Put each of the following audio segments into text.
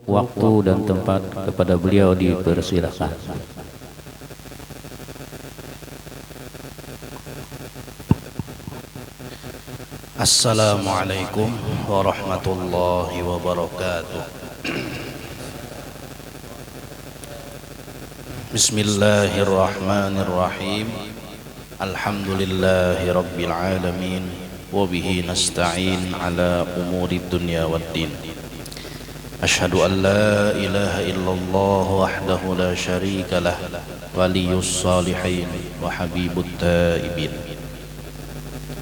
Waktu dan tempat kepada beliau dipersilakan. Assalamualaikum warahmatullahi wabarakatuh. Bismillahirrahmanirrahim. Alhamdulillahi rabbil alamin. Wabihi nasta'in ala umuri dunya waddin. Ashhadu an la ilaha illallah wahdahu la syarika lah, waliyus salihin wa habibut taibin.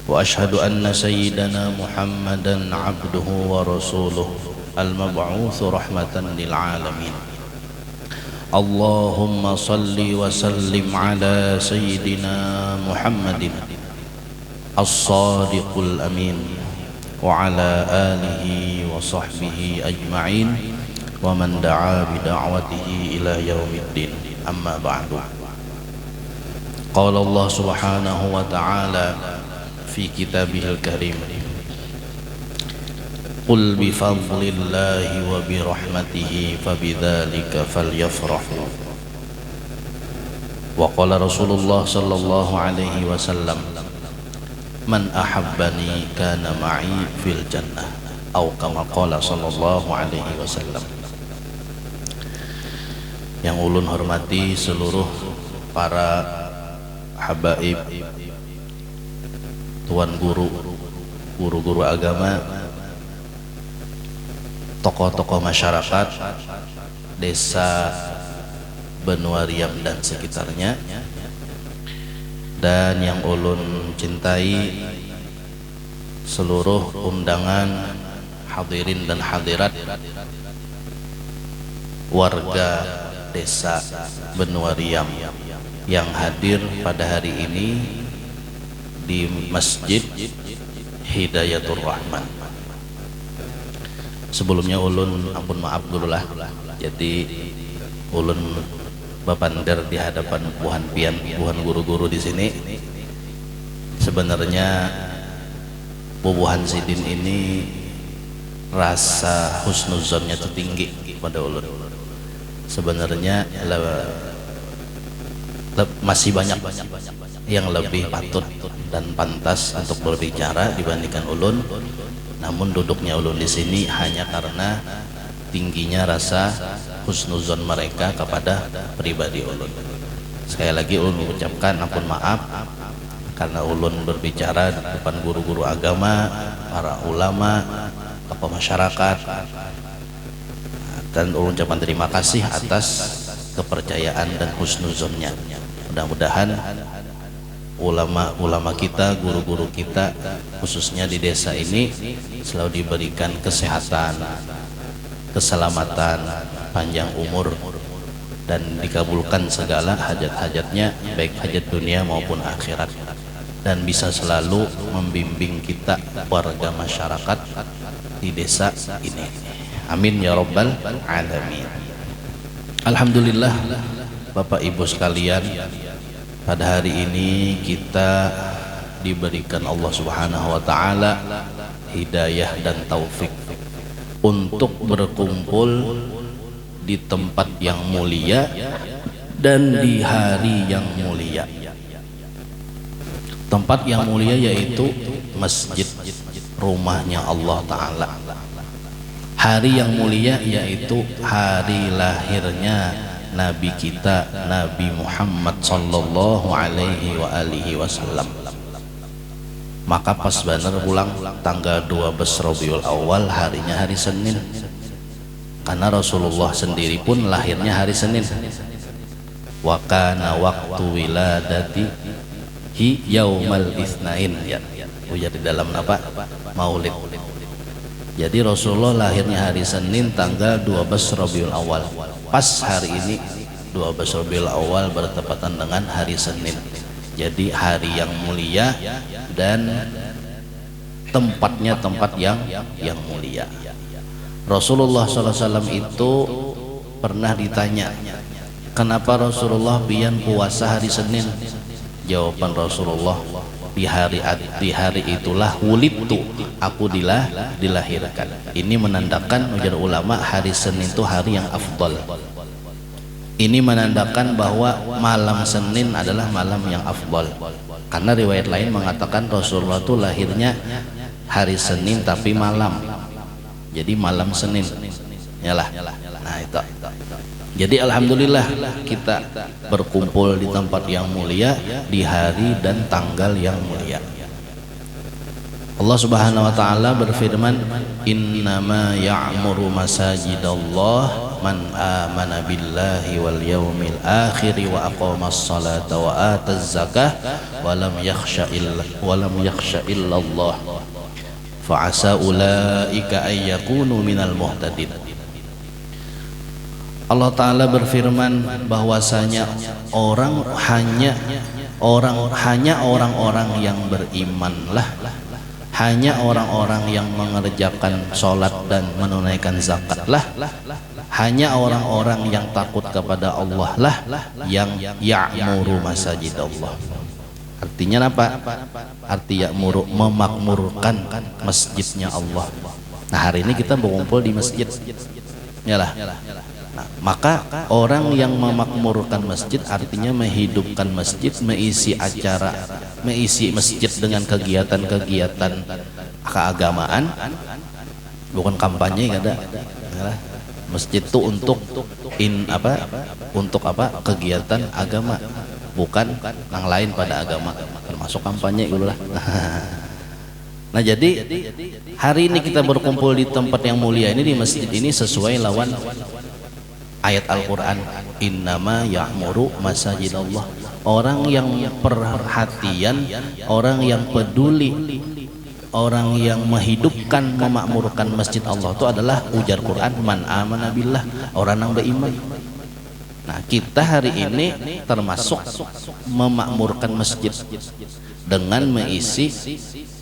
Wa ashhadu anna sayyidana Muhammadan abduhu wa rasuluh al-mab'utsu rahmatan lil alamin. Allahumma salli wa sallim ala sayyidina Muhammadin as-sadiqul amin wa ala alihi wa sahbihi ajma'in wa man da'a bi da'watihi ila yaumiddin. Amma ba'du. Qala Allah subhanahu wa ta'ala fi kitabihil karim, qul bi fadlillahi wa bi rahmatihi fabidzalika falyafrahu. Wa qala Rasulullah sallallahu alaihi wasallam, man ahabbani kana ma'i fil jannah, atau kama qala sallallahu alaihi wasallam. Yang ulun hormati seluruh para habaib, tuan guru, guru-guru agama, tokoh-tokoh masyarakat desa Benua Riam dan sekitarnya, dan yang ulun cintai seluruh undangan hadirin dan hadirat warga desa Benua Riam yang hadir pada hari ini di Masjid Hidayatul Rahman. Sebelumnya ulun ampun maaf dulu lah, jadi ulun bapander di hadapan buhan pian, buhan guru-guru di sini. Sebenarnya bubuhan sidin ini rasa husnuzonnya itu tinggi pada ulun. Sebenarnya masih banyak yang lebih patut dan pantas untuk berbicara dibandingkan ulun. Namun duduknya ulun di sini hanya karena tingginya rasa husnuzon mereka kepada pribadi ulun. Sekali lagi ulun mengucapkan ampun maaf karena ulun berbicara di depan guru-guru agama, para ulama, tokoh masyarakat, dan ulun ucapkan terima kasih atas kepercayaan dan husnuzonnya. Mudah-mudahan ulama-ulama kita, guru-guru kita khususnya di desa ini selalu diberikan kesehatan, keselamatan, panjang umur, dan dikabulkan segala hajat-hajatnya, baik hajat dunia maupun akhirat, dan bisa selalu membimbing kita warga masyarakat di desa ini. Amin ya rabbal alamin. Alhamdulillah Bapak Ibu sekalian, pada hari ini kita diberikan Allah Subhanahu wa taala hidayah dan taufik untuk berkumpul di tempat yang mulia dan di hari yang mulia. Tempat yang mulia yaitu masjid, rumahnya Allah taala. Hari yang mulia yaitu hari lahirnya Nabi kita, Nabi Muhammad sallallahu alaihi wa alihi wasallam. Maka pas bener pulang tanggal 12 Rabiul Awal, harinya hari Senin. Karena Rasulullah sendiri pun lahirnya hari Senin. Wa kana waqtu wiladatihi yaumal itsnain, ya. Ujar di dalam apa? Maulid. Jadi Rasulullah lahirnya hari Senin tanggal 12 Rabiul Awal. Pas hari ini 12 Rabiul Awal bertepatan dengan hari Senin. Jadi hari yang mulia dan tempatnya tempat yang mulia. Rasulullah SAW itu pernah ditanya, kenapa Rasulullah pian puasa hari Senin? Jawaban Rasulullah, di hari itulah wulidtu, aku dilahirkan. Ini menandakan ujar ulama hari Senin itu hari yang afdal. Ini menandakan bahwa malam Senin adalah malam yang afdal. Karena riwayat lain mengatakan Rasulullah itu lahirnya hari Senin tapi malam. Jadi malam Senin. Yalah. Nah itu. Jadi alhamdulillah kita berkumpul di tempat yang mulia di hari dan tanggal yang mulia. Allah Subhanahu wa taala berfirman, "Innama ya'muru masajidallah man amana billahi wal yaumil akhir wa aqamas salata wa ataz zakah wa lam yakhsha illallah fa asa ulaika ay yakunu minal muhtadin." Allah Ta'ala berfirman bahwasanya hanya orang-orang yang berimanlah, hanya orang-orang yang mengerjakan sholat dan menunaikan zakatlah, hanya orang-orang yang takut kepada Allah lah yang ya'muru masajid Allah. Artinya apa? Arti ya'muru, memakmurkan masjidnya Allah. Nah hari ini kita berkumpul di masjid. Yalah. Nah, maka orang yang memakmurkan masjid artinya menghidupkan masjid, mengisi acara, mengisi masjid dengan kegiatan-kegiatan keagamaan, bukan kampanye, ada. Masjid itu untuk kegiatan agama, bukan yang lain pada agama, termasuk kampanye itulah. Nah jadi hari ini kita berkumpul di tempat yang mulia ini, di masjid ini, sesuai lawan ayat Al-Quran, innama ya'muru masajidallah. Orang yang perhatian, orang yang peduli, orang yang menghidupkan, memakmurkan masjid Allah itu adalah ujar Quran, man amana billah, orang yang beriman. Nah kita hari ini termasuk memakmurkan masjid dengan mengisi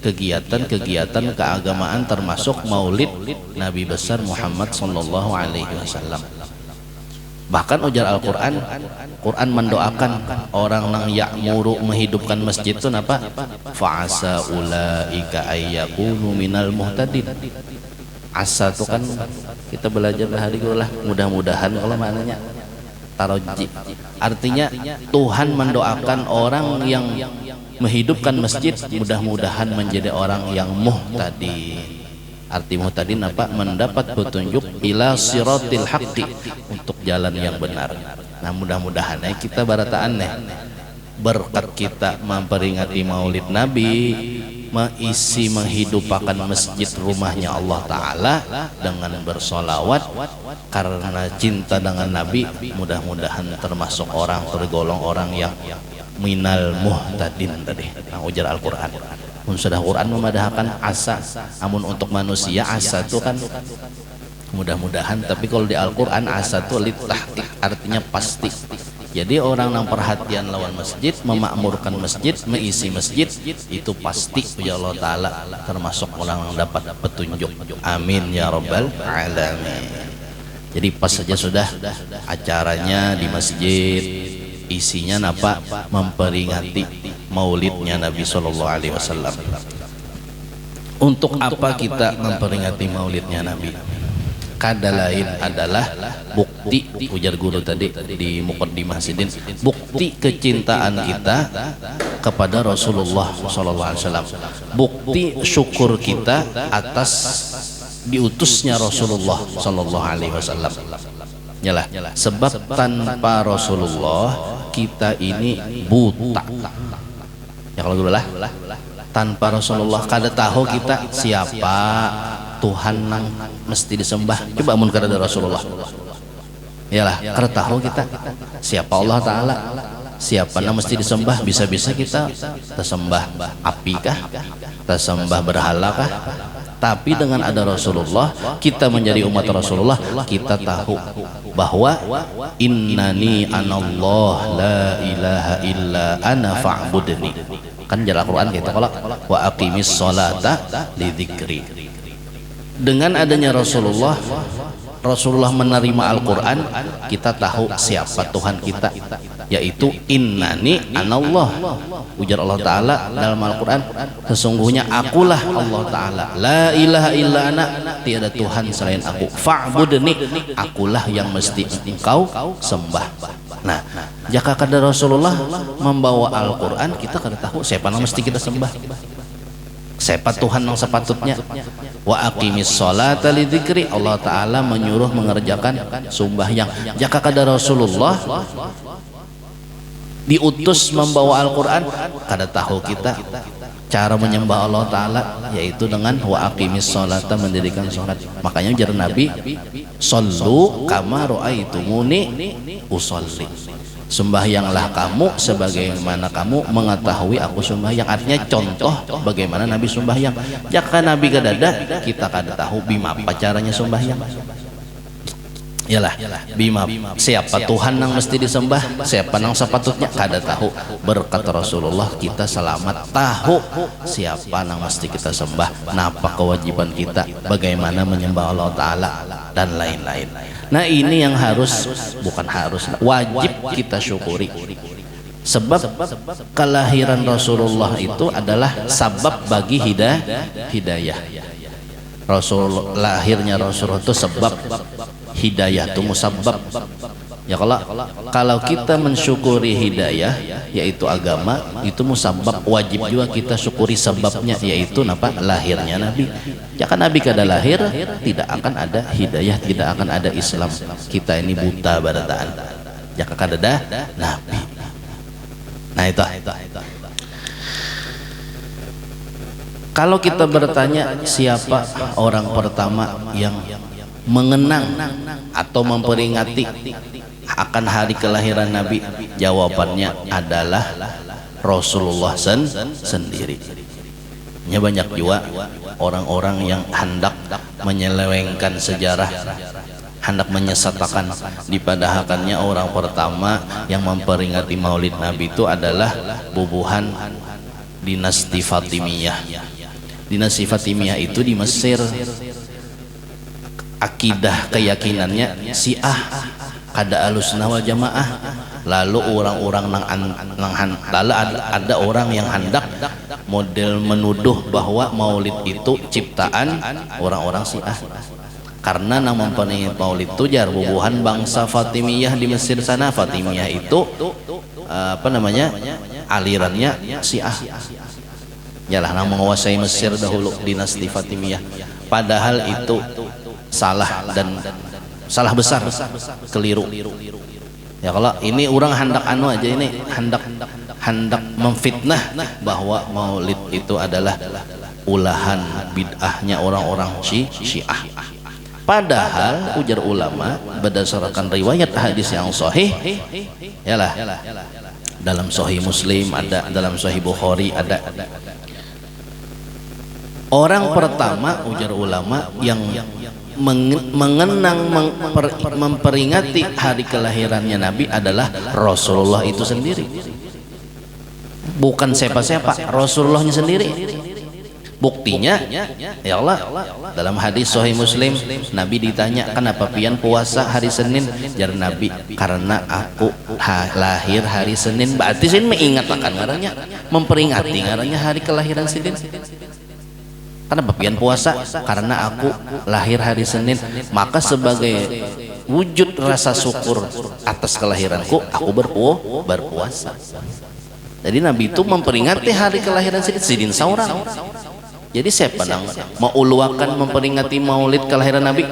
kegiatan-kegiatan keagamaan, termasuk maulid Nabi besar Muhammad sallallahu alaihi wasallam. Bahkan ujar Al-Quran, Quran mendoakan orang yang ya'muru, menghidupkan masjid itu apa? Fa'asa ulaika ayyakunu minal muhtadin. Asa itu kan kita belajar hari lah, mudah-mudahan kalau maknanya taroji. Artinya Tuhan mendoakan orang yang menghidupkan masjid mudah-mudahan menjadi orang yang muhtadi. Arti muhtadin apa? Mendapat petunjuk ila siratil haqqi, untuk jalan yang benar. Nah mudah-mudahan kita barataan berkat kita memperingati maulid Nabi, mengisi menghidupkan masjid rumahnya Allah Ta'ala dengan bersolawat karena cinta dengan Nabi, mudah-mudahan termasuk orang, tergolong orang yang minal muhtadin tadi. Nah, ujar Al-Quran. Sudah Quran memadahkan asa, namun untuk manusia asa itu kan mudah-mudahan, tapi kalau di Al-Quran asa itu litahqiq, artinya pasti. Jadi orang yang perhatian lawan masjid, memakmurkan masjid, mengisi masjid, itu pasti ya Allah Ta'ala termasuk orang yang dapat petunjuk. Amin ya Rabbal Alamin. Jadi pas saja sudah acaranya di masjid, isinya apa? Memperingati maulidnya Nabi Sallallahu Alaihi Wasallam. Untuk apa kita memperingati maulidnya Nabi? Kada lain adalah bukti, ujar guru tadi di Muqaddimah Sidin, bukti kecintaan kita kepada Rasulullah Sallallahu Alaihi Wasallam, bukti syukur kita atas diutusnya Rasulullah Sallallahu Alaihi Wasallam. Yalah, sebab tanpa Rasulullah kita ini buta. Ya kalau dulu lah, tanpa Rasulullah kada tahu kita siapa Tuhan yang mesti disembah. Coba mun kada ada Rasulullah. Yalah, kada tahu kita siapa Allah Ta'ala, siapa yang mesti disembah. Bisa-bisa kita tersembah api kah, tersembah berhala kah? Tapi dengan ada Rasulullah, kita menjadi umat Rasulullah, kita tahu bahwa innani anallah la ilaha illa ana fa'budni. Kan jalan Quran kita kalau wa aqimis sholata li dzikri. Dengan adanya Rasulullah, Rasulullah menerima Al-Quran, kita tahu siapa Tuhan kita, yaitu innani anallah. Ujar Allah Ta'ala dalam Al-Quran, sesungguhnya akulah Allah Ta'ala, la ilaha illa ana, tiada Tuhan selain aku, fa'budni, akulah yang mesti engkau sembah. Nah, jika kada Rasulullah membawa Al-Quran, kita kada tahu siapa yang mesti kita sembah, siapa Tuhan yang sepatutnya. Wa aqimis sholata lidzikri, Allah Ta'ala menyuruh mengerjakan sembahyang. Jika kada Rasulullah diutus membawa Al-Quran, kada tahu kita cara menyembah Allah Ta'ala, yaitu dengan wa aqimis sholata, mendirikan sholat. Makanya ujar Nabi, shollu kama ra'aitumuni usolli, sembahyanglah kamu sebagaimana kamu mengetahui aku sembahyang. Artinya contoh bagaimana Nabi sembahyang. Jika Nabi kadada, kita kada tahu bimapa caranya sembahyang. Yalah, bima siapa Tuhan yang mesti disembah, siapa yang sepatutnya kada tahu. Berkat Rasulullah kita selamat tahu siapa yang mesti kita sembah, napa kewajiban kita, bagaimana menyembah Allah Ta'ala dan lain-lain. Nah, ini yang wajib kita syukuri. Sebab kelahiran Rasulullah itu adalah sabab bagi hidayah. Lahirnya Rasulullah itu sebab, hidayah itu musabab. Ya, kalau kita mensyukuri hidayah, yaitu agama, itu musabab, wajib juga kita syukuri sebabnya, yaitu napa? Lahirnya Nabi. Jika Nabi kada lahir, tidak akan ada hidayah, tidak akan ada Islam. Kita ini buta barataan. Jika kada ada Nabi. Nah, itu. Kalau kita bertanya siapa orang pertama yang mengenang atau memperingati akan hari kelahiran Nabi, jawabannya adalah Rasulullah sendiri. Ya, banyak juga orang-orang yang hendak menyelewengkan sejarah, hendak menyesatkan, dipadahakannya orang pertama yang memperingati Maulid Nabi itu adalah bubuhan dinasti Fatimiyah. Dinasti Fatimiyah itu di Mesir. Akidah keyakinannya Syiah, kada Ahlussunnah wal Jamaah. Lalu orang-orang lalu ada orang yang hendak model menuduh bahwa Maulid itu ciptaan orang-orang Syiah. Karena nama mempunyai Maulid itu jar bubuhan bangsa Fatimiyah di Mesir sana. Fatimiyah itu alirannya Syiah. Yalah, yang menguasai Mesir dahulu, dinasti Fatimiyah. Padahal itu salah dan salah besar, keliru. Ya, kalau ini orang hendak aja, ini hendak memfitnah bahwa Maulid itu adalah ulahan bid'ahnya orang-orang Syiah. Padahal ujar ulama berdasarkan riwayat hadis yang sahih, yalah, dalam Sahih Muslim ada, dalam Sahih Bukhari ada. Orang pertama ujar ulama yang mengenang memperingati hari kelahirannya Nabi adalah Rasulullah itu sendiri. Bukan siapa-siapa, Rasulullahnya sendiri. Buktinya, ya Allah, dalam hadis Sahih Muslim, Nabi ditanya, kenapa pian puasa hari Senin? Jar Nabi, karena aku lahir hari Senin. Berarti Senin mengingatkan ngarannya, memperingati ngarannya hari kelahiran Senin. Kenapa pian puasa? Karena aku lahir hari Senin. Maka sebagai wujud rasa syukur atas kelahiranku, aku berpuasa. Jadi Nabi itu memperingati hari kelahiran Sidin seorang. Jadi siapa yang mau uluakan memperingati Maulid kelahiran Nabi?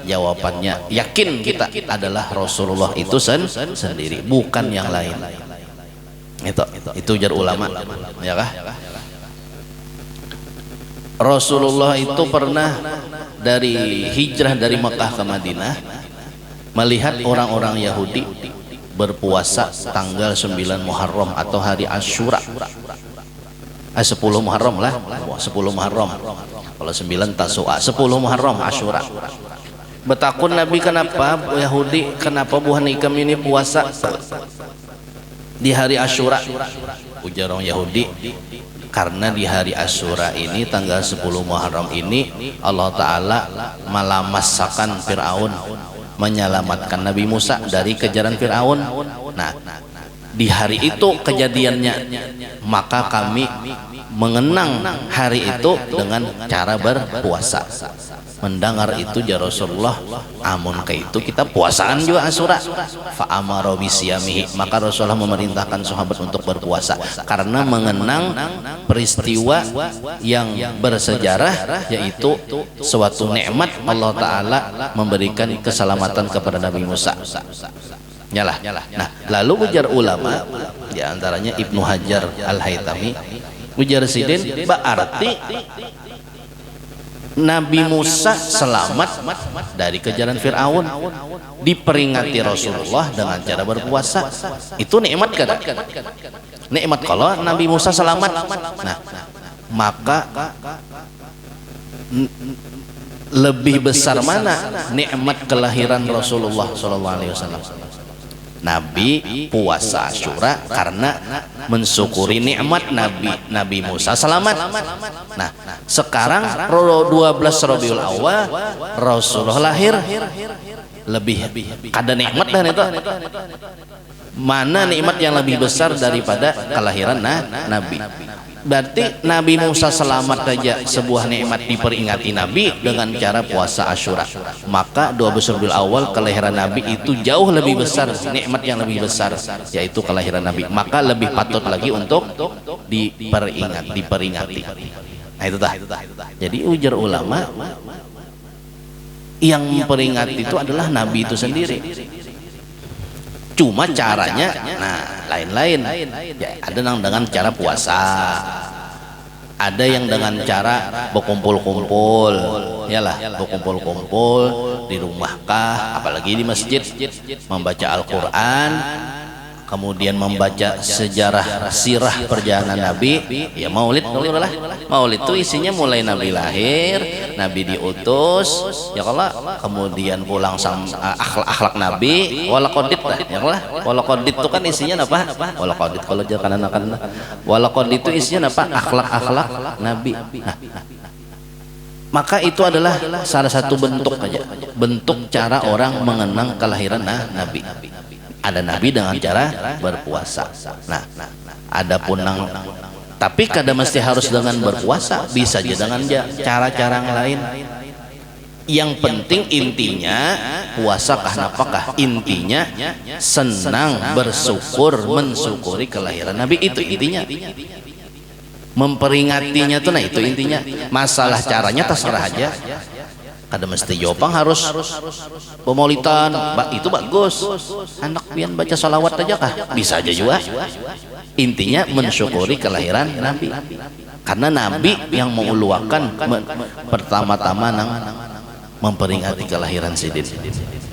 Jawabannya yakin kita adalah Rasulullah itu sendiri, bukan yang lain. Itu ujar ulama, ya kah? Rasulullah itu pernah dari hijrah dari Mekah ke Madinah melihat orang-orang Yahudi berpuasa tanggal 9 Muharram atau hari Asyura. 10 Muharram lah, 10 Muharram. Kalau 9 Tasu'a, 10 Muharram Asyura. Betakun Nabi, kenapa Yahudi, kenapa buhan ikam ini puasa di hari Asyura? Ujar orang Yahudi, Karena di hari Asyura ini tanggal 10 Muharram ini Allah Ta'ala malamassakan Fir'aun, menyelamatkan Nabi Musa dari kejaran Fir'aun. Nah, di hari itu kejadiannya, maka kami mengenang hari itu dengan cara berpuasa. Mendengar itu ya Rasulullah, amun ke itu kita puasaan juga Asyura. Fa amara bisyamihi, maka Rasulullah memerintahkan sahabat untuk berpuasa karena mengenang peristiwa yang bersejarah, yaitu suatu nikmat Allah Ta'ala memberikan keselamatan kepada Nabi Musa. Nyalah. Nah, lalu ujar ulama, di antaranya Ibnu Hajar Al-Haytami, ujar sidin berarti Nabi Musa selamat dari kejaran Fir'aun, diperingati Rasulullah dengan cara berpuasa. Itu nikmat kan? Nikmat kalau Nabi Musa selamat. Nah, maka lebih besar mana nikmat kelahiran Rasulullah SAW? Nabi puasa Asyura karena mensyukuri nikmat Nabi Musa selamat. Nah, sekarang 12 Rabiul Awal Rasulullah lahir, lebih kada nikmat dan itu. Mana nikmat yang lebih besar daripada kelahiran Nabi? Berarti Nabi Musa selamat saja sebuah nikmat diperingati Nabi dengan cara puasa Asyura. Maka 12 Rabiul Awal kelahiran Nabi itu jauh lebih besar, nikmat yang lebih besar yaitu kelahiran Nabi. Maka lebih patut lagi untuk diperingati. Nah itu dah. Jadi ujar ulama, yang memperingati itu adalah Nabi itu sendiri. Cuma caranya, nah lain-lain. Ya, ada yang dengan cara puasa, ada yang dengan cara berkumpul-kumpul, yalah, berkumpul-kumpul di rumah kah, apalagi di masjid, membaca Al-Quran, kemudian membaca sejarah sirah perjalanan Nabi. Ya maulid itu isinya mulai Nabi lahir, Nabi diutus, ya Allah, kemudian pulang sama akhlak Nabi, walaqadit lah, ya Allah. Walaqadit itu kan isinya apa? Walaqadit kalau jangan anak-anak. Walaqadit itu isinya apa? Akhlak Nabi. Nah, maka itu adalah salah satu bentuk aja, bentuk cara orang mengenang kelahiran Nabi. Ada Nabi dengan cara berpuasa. Nah, adapun tapi kada mesti harus dengan berpuasa, bisa aja dengan cara-cara yang lain. Yang penting intinya puasa kah napakah, intinya senang, bersyukur, mensyukuri kelahiran Nabi, itu intinya. Memperingatinya tuh, nah itu intinya. Masalah caranya terserah aja. Kada mesti jopang harus pemaulitan, itu bagus. Anak pian baca salawat aja kah? Bisa aja juga. Intinya mensyukuri kelahiran Nabi. Karena Nabi yang menguluakan pertama-tama nang memperingati kelahiran sidin.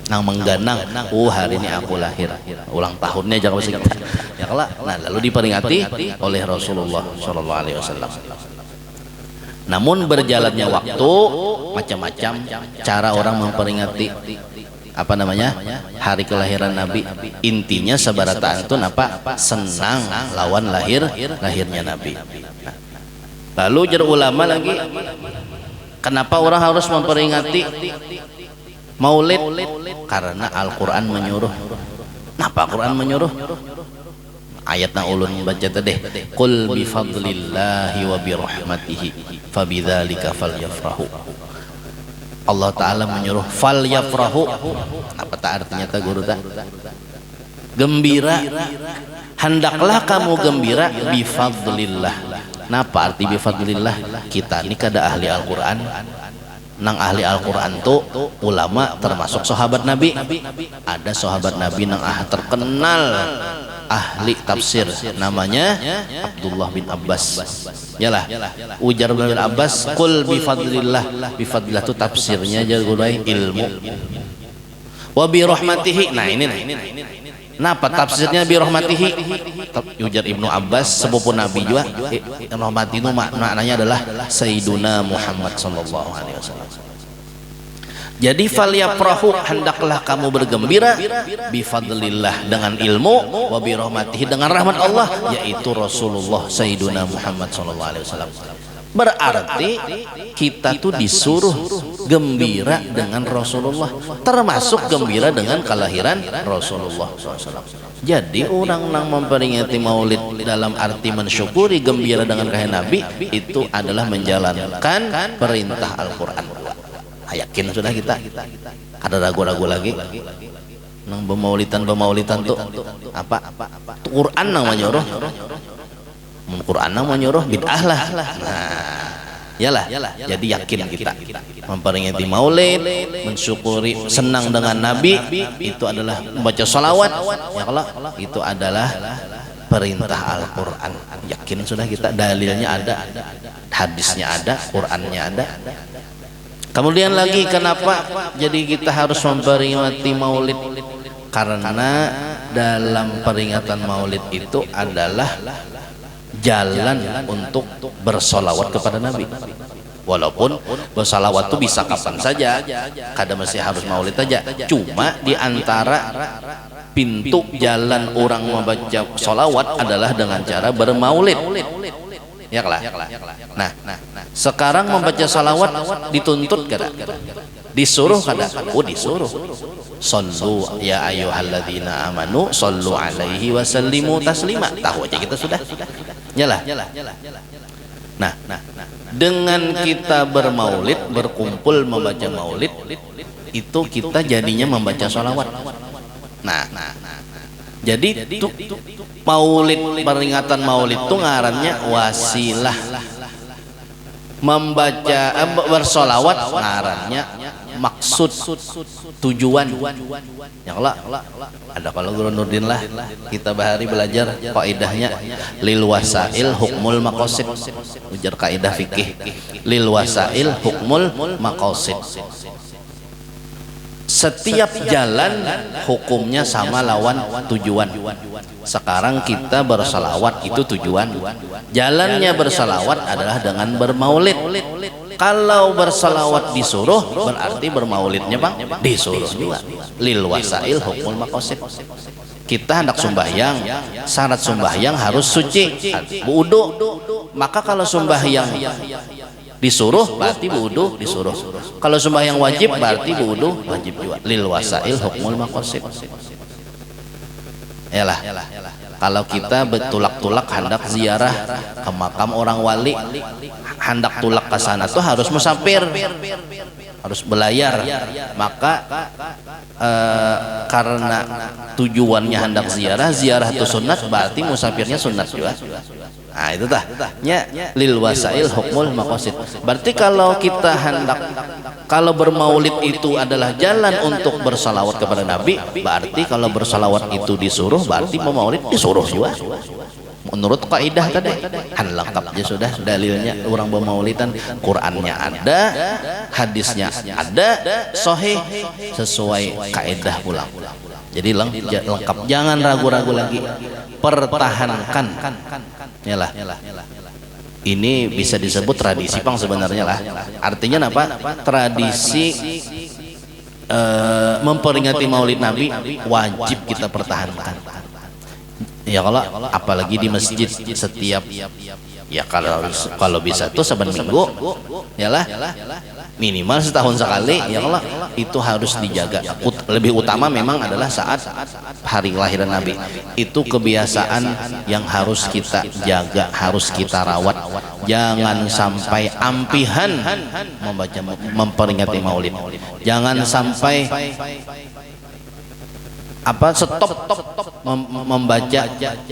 Nang mengganang, hari ini aku lahir. Ulang tahunnya jangan mesti kita. Ya kelak. Nah, lalu diperingati oleh Rasulullah SAW. Namun berjalannya waktu, macam-macam cara orang memperingati hari kelahiran Nabi. Intinya sebarataan itu senang lawan lahirnya Nabi. Lalu jar ulama lagi, kenapa orang harus memperingati Maulid? Karena Al-Quran menyuruh. Kenapa Al-Quran menyuruh? Ayatna ulun baca tadi, qul bi fadlillahi wa bi rahmatihi fabidzalika falyafrahu. Allah Ta'ala menyuruh falyafrahu. Apa tak artinya ta guru ta? Gembira. Hendaklah kamu gembira bi fadlillah. Napa arti bi fadlillah? Kita ini kada ahli Al-Quran. Nang ahli Al-Quran tuh ulama termasuk sahabat Nabi. Ada sahabat Nabi nang terkenal ahli tafsir, namanya Abdullah bin Abbas. Yalah, ujar bin Abbas, qul bi fadlillah. Bi fadlillah itu tafsirnya jagurai ilmu. Wa bi rahmatihi. Nah ini. Napa tafsirnya bi rahmatihi? Ujar Ibnu Abbas, sepupu Nabi juga. Rahmati itu maknanya adalah Sayyiduna Muhammad sallallahu alaihi wasallam. Jadi falyafrahu, hendaklah kamu bergembira bifadlillah, dengan ilmu, wa birahmatihi, dengan rahmat Allah, yaitu Rasulullah Sayyiduna Muhammad sallallahu alaihi wasallam. Berarti kita tuh disuruh gembira dengan Rasulullah, termasuk gembira dengan kelahiran Rasulullah SAW. Jadi orang yang memperingati maulid dalam arti mensyukuri gembira dengan kelahiran Nabi, itu adalah menjalankan perintah Al-Quran. Yakin sudah kita? Ada ragu-ragu lagi? Nang pemaulitan tuh apa? Quran namanya nyuruh. Quran namanya nyuruh bid'ah lah. Nah, yalah. Jadi yakin kita memperingati maulid, mensyukuri, senang dengan Nabi, itu adalah membaca salawat. Ya Allah, itu adalah perintah Al-Quran. Yakin sudah kita? Dalilnya ada, hadisnya ada, Qurannya ada. Kemudian lagi, kenapa jadi kita harus memperingati maulid? Karena dalam peringatan maulid itu adalah jalan untuk bersolawat kepada Nabi. Walaupun bersolawat itu bisa kapan saja, kadang masih harus maulid aja. Cuma di antara pintu jalan orang membaca solawat adalah dengan cara bermaulid. Ya lah. Nah, sekarang membaca salawat dituntut kada? Disuruh kada? Oh, disuruh. Sallu ya ayyuhalladzina amanu sallu alaihi wa sallimu taslima. Tahu aja kita sudah. Yalah. Nah, dengan kita bermaulid, berkumpul membaca maulid, itu kita jadinya membaca salawat. Nah, jadi maulid, peringatan maulid itu ngarannya wasilah. Membaca bersolawat ngarannya maksud, tujuan. Ya Allah, ada kalau Guru Nurdin lah, kita bahari belajar kaidahnya lil wasail hukmul maqasid. Ujar kaidah fikih lil wasail hukmul maqasid. Setiap jalan hukumnya sama lawan tujuan. Sekarang kita bersalawat itu tujuan. Jalannya bersalawat adalah dengan bermaulid. Kalau bersalawat disuruh, berarti bermaulidnya bang disuruh juga. Lil wasail hukmul maqasid. Kita hendak sembahyang, syarat sembahyang harus suci, wudu. Maka kalau sembahyang disuruh berarti wudu disuruh. Kalau sembahyang wajib berarti wudu wajib juga. Lil wasail hukmul maqasid. Yalah. Kalau kita betulak-tulak hendak ziarah ke makam orang wali, hendak tulak ke sana tuh harus musafir, harus belayar. Maka karena tujuannya hendak ziarah itu sunat, berarti musafirnya sunat juga. Nah itu nya lil wasail hukmul maqasid. Berarti kalau kita hendak, kalau bermaulid itu adalah jalan untuk bersalawat kepada Nabi, berarti kalau bersalawat itu disuruh, berarti bermaulid disuruh juga. Menurut kaidah tadi kan lengkapnya sudah, dalilnya orang bermaulidan, Qurannya ada, hadisnya ada, sahih sesuai kaidah pula. Jadi lengkap, jangan ragu-ragu lagi, pertahankan. Yalah. Ini bisa disebut tradisi pang sebenarnya lah. Artinya apa? Tradisi memperingati Maulid Nabi wajib kita pertahankan. Ya kalau apalagi di masjid setiap, ya kalau bisa tuh saban minggu, yalah minimal setahun sekali, ya Allah, itu harus dijaga. Lebih utama memang adalah saat hari kelahiran Nabi. Itu kebiasaan yang harus kita jaga, harus kita rawat. Jangan sampai ampihan memperingati Maulid. Jangan sampai stop membaca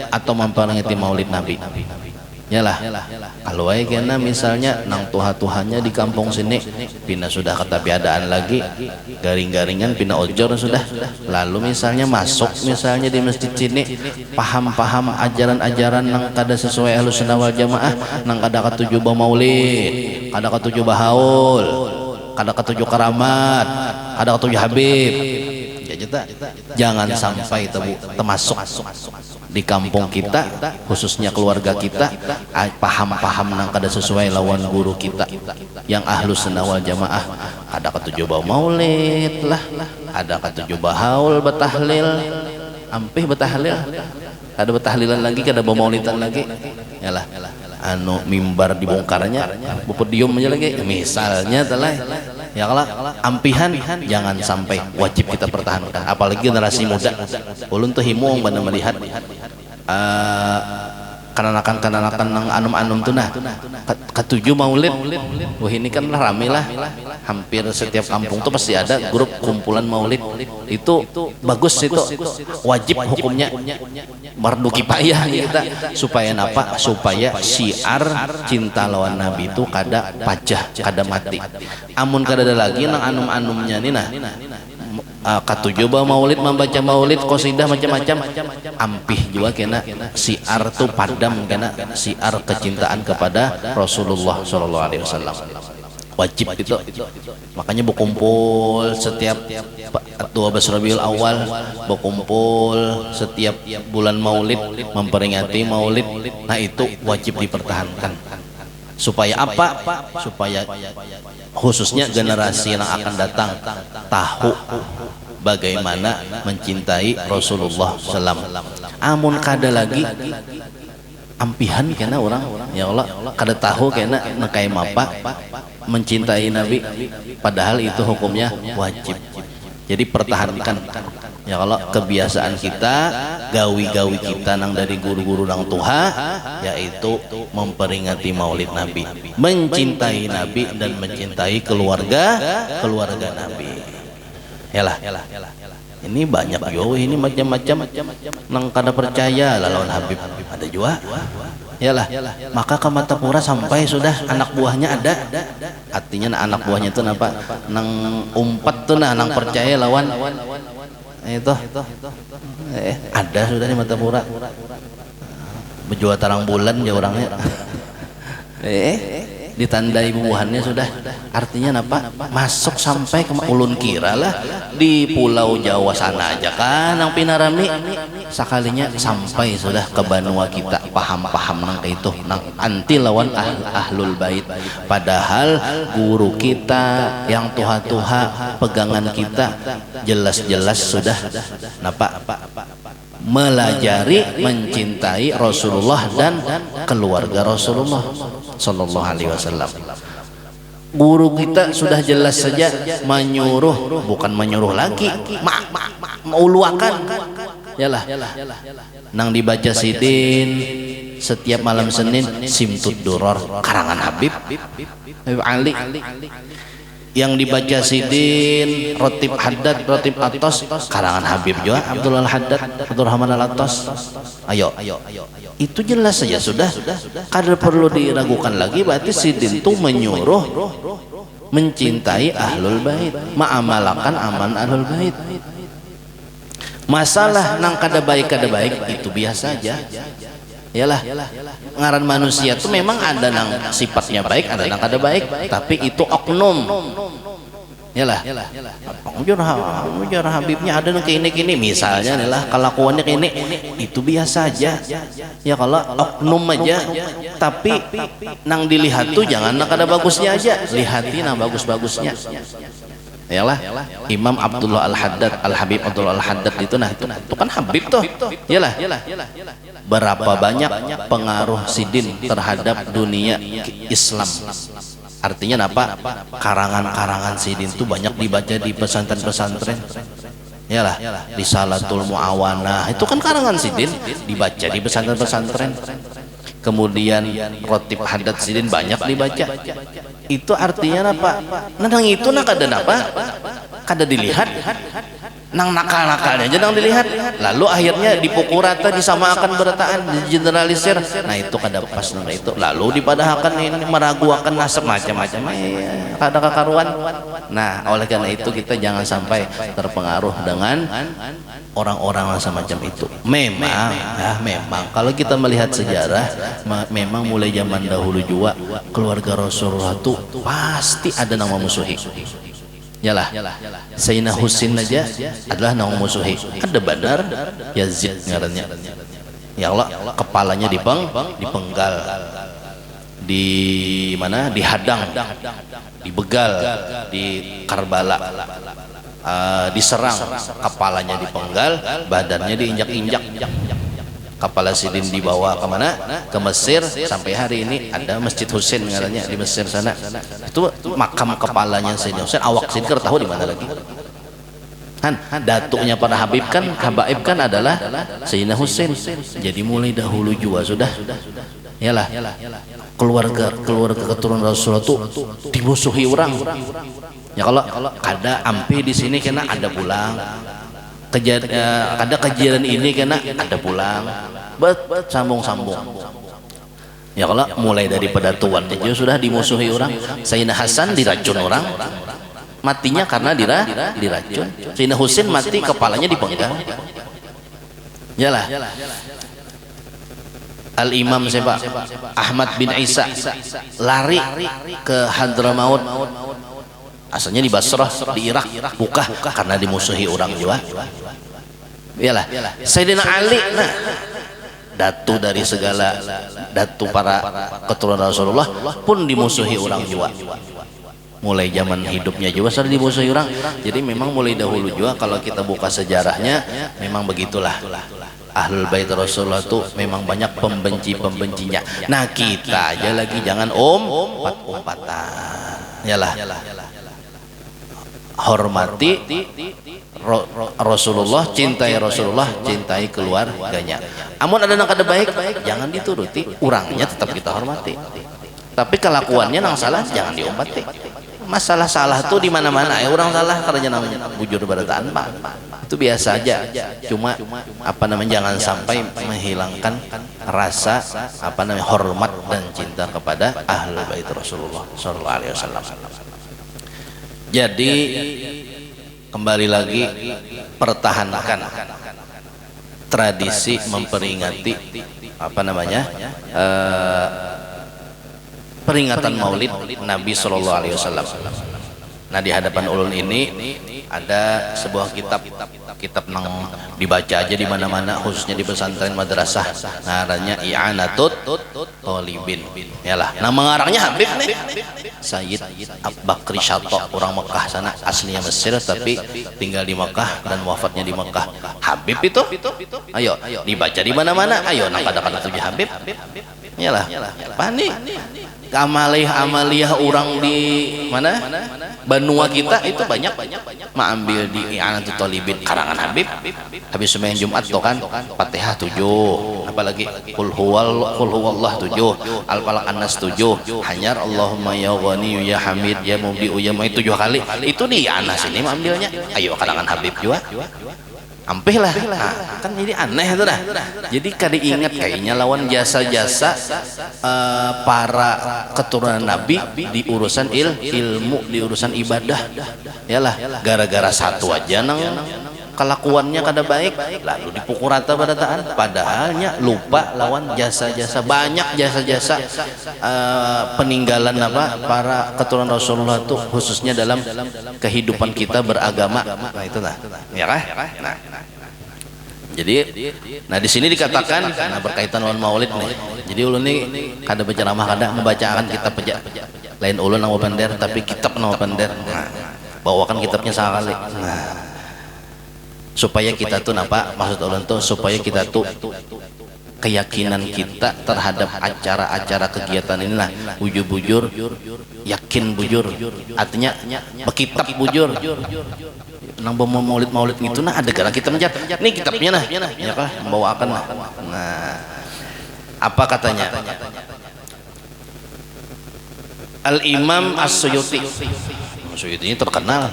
atau memperingati Maulid Nabi. Yalah, kalau kena misalnya nang tuha-tuhannya di kampung sini pina sudah ketabiadaan lagi, garing-garingan pina ojor sudah. Lalu misalnya masuk misalnya di masjid sini paham-paham ajaran-ajaran nang kada sesuai Ahlussunnah wal Jamaah, nang kada katuju maulid, kada katuju bahaul, kada katuju karamat, kada katuju habib. Ya kayak gitu. Jangan sampai termasuk di kampung kita, khususnya keluarga kita, paham-paham nang kada sesuai lawan guru kita yang ahlus sunnah wal jamaah. Ada ketujuh bau maulid lah, ada ketujuh bahaul betahlil, ampih betahlil, ada betahlilan lagi, kada bau maulidan lagi, yalah. Anu mimbar dibongkarnya, podium aja lagi, misalnya telah. Ya kalau ampihan jangan sampai, wajib kita pertahankan, apalagi generasi muda. Ulun tuh himung benar melihat kananakan nang anum-anum tuh nah ketujuh maulid. Wah ini kan rame lah, hampir setiap kampung tuh pasti ada grup kumpulan maulid. Itu bagus, itu wajib hukumnya, fardu kifayah kita, supaya apa? Supaya syiar cinta lawan Nabi itu kada pajah, kada mati. Amun kada ada lagi nang anum-anumnya nih nah, ketujuh maulid, membaca maulid, qasidah macam-macam, ampih juga kena syiar tuh padam, kena syiar kecintaan kepada Rasulullah SAW. Wajib itu. Makanya berkumpul setiap 12 Rabiul Awal, berkumpul setiap bulan maulid, memperingati maulid. Nah itu wajib dipertahankan. Supaya apa? Supaya khususnya generasi yang akan datang tahu bagaimana mencintai Rasulullah SAW. Amun kada lagi ampihan kena orang, ya Allah, kada tahu kena nekai mapa mencintai Nabi, padahal itu hukumnya wajib. Jadi pertahankan, ya kalau kebiasaan kita, gawi-gawi kita nang dari guru-guru nang tuha, yaitu memperingati maulid Nabi, mencintai Nabi dan mencintai keluarga Nabi. Yalah, ini banyak yo, ini macam-macam nang kada percaya lawan Habib ada juga. Yalah, maka ke Matapura sampai sudah anak buahnya ada. Artinya anak buahnya itu napa? Nang umpat tuh nah, nang percaya lawan itu. Ada sudah di Matapura. Berjual tarang bulan ya orangnya. Ditandai bubuhannya sudah. Artinya apa? Masuk sampai ke ulun kira lah di Pulau Jawa sana aja kan nang pinarami, sekalinya sampai sudah ke Banua kita, paham-paham nang itu nang anti lawan ahlul bait. Padahal guru kita yang tuha-tuha pegangan kita jelas-jelas sudah napa melajari mencintai Rasulullah dan keluarga Rasulullah Sallallahu Alaihi Wasallam. Guru kita sudah jelas saja menyuruh, bukan menyuruh lagi, meuluakan. Yalah, nang dibaca sidin setiap malam Senin, Simtud Duror karangan Habib Ali. Yang dibaca sidin Rotib Haddad, Rotib Atos karangan Habib juga, Abdullah Haddad, Abdurrahman Al-Atos. Ayo, itu jelas saja sudah, kada perlu diragukan lagi. Berarti sidin itu menyuruh mencintai ahlul bait, mengamalkan aman ahlul bait. Masalah nang kada baik itu biasa aja. Yalah, ngaran manusia itu memang ada nang sifatnya baik, ada nang kada baik, tapi itu oknum. Yalah, ujar Habibnya ada nang kini misalnya nih lah kelakuannya kini, itu biasa aja. Ya kalau oknum aja, tapi nang dilihat tuh jangan nang kada bagusnya aja, lihati nang bagus-bagusnya. Yalah, Imam Abdullah Al-Haddad, Al-Habib Abdullah Al-Haddad itu nah itu kan Habib tuh. Yalah, berapa banyak pengaruh sidin terhadap dunia Islam. Artinya apa? Karangan-karangan sidin itu banyak dibaca di pesantren-pesantren. Yalah, Risalatul Muawanah itu kan karangan sidin, dibaca di pesantren-pesantren. Kemudian Rotib Haddad sidin banyak dibaca. Itu artinya apa? Nang itu nak ada apa? Kada dilihat. Nang nakal-nakalnya aja nang dilihat. Lalu akhirnya dipukul rata, disamakan berataan, digeneralisir. Nah itu kada pas nang itu. Lalu dipadahakan ini meragukan nasab macam-macam. Kada kakaruan. Nah oleh karena itu kita jangan sampai terpengaruh dengan orang-orang semacam itu. Memang kalau kita melihat sejarah, memang mulai zaman dahulu juga keluarga Rasulullah itu pasti ada nama musuhi. Yalah, Sayyidina Husin aja adalah naung musuhi. Ada benar Yazid ngarannya. Ya Allah, kepalanya dipenggal, di mana? Dihadang, dibegal di Karbala, diserang, kepalanya dipenggal, badannya diinjak-injak. Kepala Sidin dibawa kemana? Ke Mesir. Sampai hari ini ada Masjid Husin ngarannya di Mesir sana. Itu makam kepalanya Sayyidina Husin. Awak Sidin tahu di mana lagi? Kan datuknya para Habib kan, habaib kan adalah Sayyidina Husin. Jadi mulai dahulu juga sudah. Yalah, keluarga keturunan Rasulullah itu dimusuhi orang. Ya kalau ada ampe di sini kena ada pulang. Ada kejadian ini kena ada pulang, sambung-sambung. Ya kalau mulai dari pedatuan aja sudah dimusuhi orang. Sayyidina Hasan diracun orang, matinya karena diracun. Sayyidina Husin mati kepalanya dipenggal. Yalah. Al-Imam siapa? Ahmad bin Isa lari ke Hadramaut. Asalnya di Basrah, di Irak, buka karena dimusuhi orang juga. Iyalah, Sayyidina Ali, nah, datu dari segala datu para keturunan Rasulullah pun dimusuhi orang juga. Mulai zaman hidupnya juga sering dimusuhi orang. Jadi memang mulai dahulu juga kalau kita buka sejarahnya memang begitulah. Ahlul Bait Rasulullah itu memang banyak pembenci-pembencinya. Nah kita aja lagi jangan umpat-umpatan. Yalah. Hormati Rasulullah, cintai Rasulullah, cintai keluarganya. Amun ada nang kada baik, jangan dituruti, orangnya tetap kita hormati. Tapi kelakuannya nang salah jangan diombati. Masalah salah tuh di mana-mana. Orang salah karena namanya bujur barataan Pak. Itu biasa aja. Cuma apa namanya jangan sampai menghilangkan rasa apa namanya hormat dan cinta kepada Ahlul Bait Rasulullah sallallahu alaihi wasallam. Jadi kembali lagi pertahankan tradisi memperingati apa namanya peringatan Maulid Nabi Shallallahu Alaihi Wasallam. Nah di hadapan ulun ini ada sebuah kitab nang dibaca aja di mana-mana, khususnya di pesantren madrasah. Namanya I'anatut Thalibin. Yalah, nama ngarangnya Habib nih. Sayyid Bakri Syato, orang Mekah sana, aslinya Mesir tapi tinggal di Mekah dan wafatnya di Mekah. Habib itu, ayo dibaca di mana-mana. Ayo nang kata-kata tujuh Habib. Yalah, panik. Amaliyah orang di mana? Benua kita itu banyak mengambil di I'anatut Thalibin karangan Habib. Habis sembahyang Jumat tuh kan Fatihah 7, apalagi Qul huwallah 7, Al-Falaq An-Nas 7, Hanyar Allahumma ya Ghani ya Hamid ya Mubdi'u ya Mu'id 7 kali. Itu di Anas ini mengambilnya. Ayo karangan Habib juga. Ampih lah, nah, kan jadi aneh itu dah. Jadi kada ingat kayaknya lawan jasa-jasa para keturunan Nabi di urusan ilmu, di urusan ibadah. Yalah, gara-gara satu aja nang kelakuannya kada baik, lalu dipukul rata barataan. Padahalnya lupa lawan jasa-jasa, banyak jasa-jasa peninggalan apa para keturunan Rasulullah itu khususnya dalam kehidupan kita beragama. Nah itu lah, ya kan? Nah, jadi, nah di sini dikatakan, nah berkaitan dengan Maulid nih. Jadi ulun nih kada berceramah, kada membacakan kitab aja. Lain ulun nama pender, tapi kitab nama pender. Nah, bawakan kitabnya sekali. Nah, supaya kita tuh napa maksud ulun tuh supaya kita tuh keyakinan kita terhadap acara-acara kegiatan inilah bujur-bujur, yakin bujur, artinya bekitab bujur. Nang bawa maulid gitu nah ada gara kita menjat nih kitabnya nah ya kah membawakan nah. Apa katanya Al-Imam As-Suyuti ini terkenal,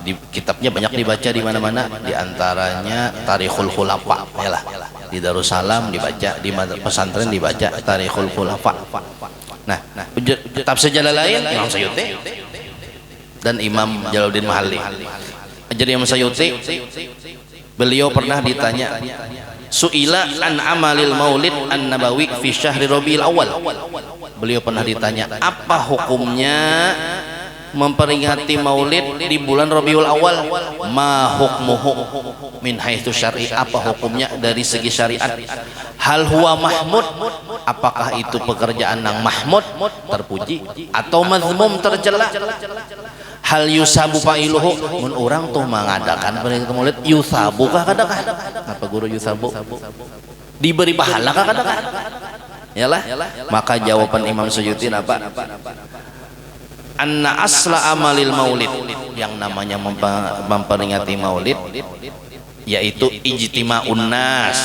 di kitabnya banyak dibaca di mana-mana, di antaranya Tarikhul Khulafa. Yalah, di Darussalam dibaca, di pesantren dibaca Tarikhul Khulafa. Nah, tafsir Jalalain Imam Suyuti dan Imam Jalaluddin Mahalli. Jadi Imam Suyuti beliau pernah ditanya, su'ila an amalil maulid an-nabawi fi syahri Rabiul Awal. Beliau pernah ditanya apa hukumnya memperingati maulid di bulan Rabiul Awal, ma hukmuhu min haitsu syar'i, apa hukumnya dari segi syariat? Hal huwa mahmud, apakah itu pekerjaan yang mahmud terpuji atau mazmum tercela? Hal yusabu fa'iluhu, mun urang tuh mengadakan peringatan maulid yusabu kah kadang? Apa guru yusabu? Diberi pahala kah kadang? Yalah, maka jawaban Imam Suyuti apa? Anna asla amalil maulid, yang namanya memperingati maulid yaitu ijtima'un nas,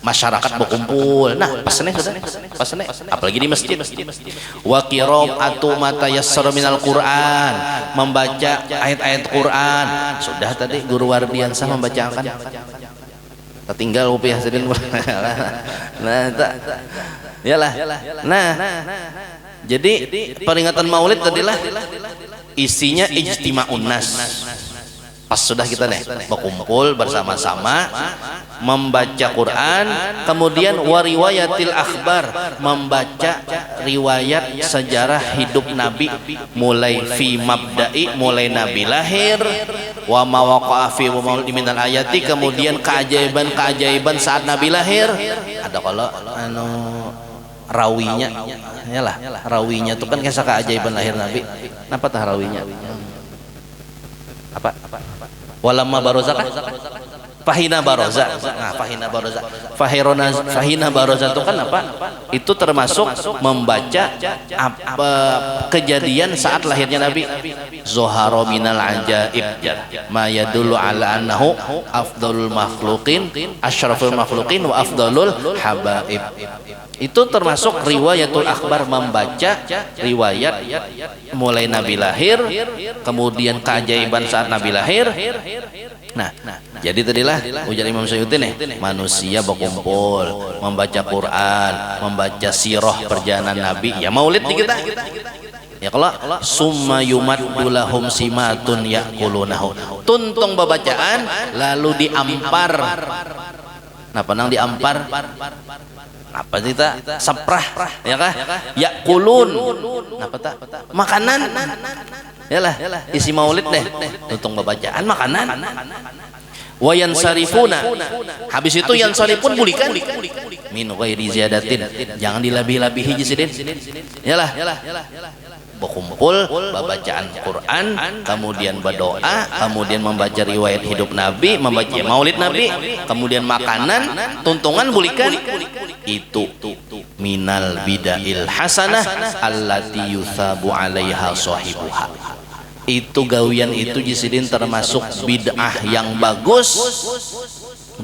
masyarakat berkumpul. Nah, pasane apalagi di masjid. Wa qira'atu ma tayassara minal Qur'an, membaca ayat-ayat Quran. Sudah tadi guru Wardiansah membacakan. Tertinggal rupiah sedin. Nah, yalah. Nah, jadi peringatan maulid tadilah isinya ijtima'un nas. Pas sudah kita nih berkumpul bersama-sama membaca Quran, kemudian wariwayatil akhbar, membaca riwayat sejarah hidup Nabi, mulai fi mabda'i, mulai Nabi lahir, wa ma waqa'a fi maulid minal ayati, kemudian keajaiban saat Nabi lahir. Ada kalau rawinya, yalah, rawinya itu kan kisah keajaiban lahir Nabi. Apa tah rawinya? Apa? Walamma barozakah? Fahina baroza. Nah, fahina baroza itu kan apa? Itu termasuk membaca kejadian saat lahirnya Nabi. Zoharo minal ajaib ma yadullu ala annahu afdalul makhluqin, asyraful makhluqin wa afdalul habaib. Itu termasuk riwayatul akhbar, membaca riwayat mulai Nabi lahir, kemudian keajaiban saat Nabi lahir. Nah, jadi tadilah ujar Imam Suyuti nih, manusia berkumpul membaca Quran, membaca sirah perjalanan Nabi, ya maulid di kita. Ya kalau summa yumaddu lahum simatun yaqulunahu, tuntung babacaan lalu diampar. Nah, panang diampar apa kita saprah ya kah, yakulun apa tak makanan, yalah isi maulid deh, tuntung babacaan makanan. Wayan sarifuna, habis itu yang sarifun bulikan min ghairi ziyadatin, jangan dilabih-labihi jisidin, yalah berkumpul bacaan Quran, kemudian berdoa, kemudian membaca riwayat hidup Nabi, membaca maulid Nabi, kemudian makanan, tuntungan bulikan. Itu minal bida'il hasanah allati yuthabu 'alaiha sahibuha. Itu gawian itu jisidin termasuk bid'ah yang bagus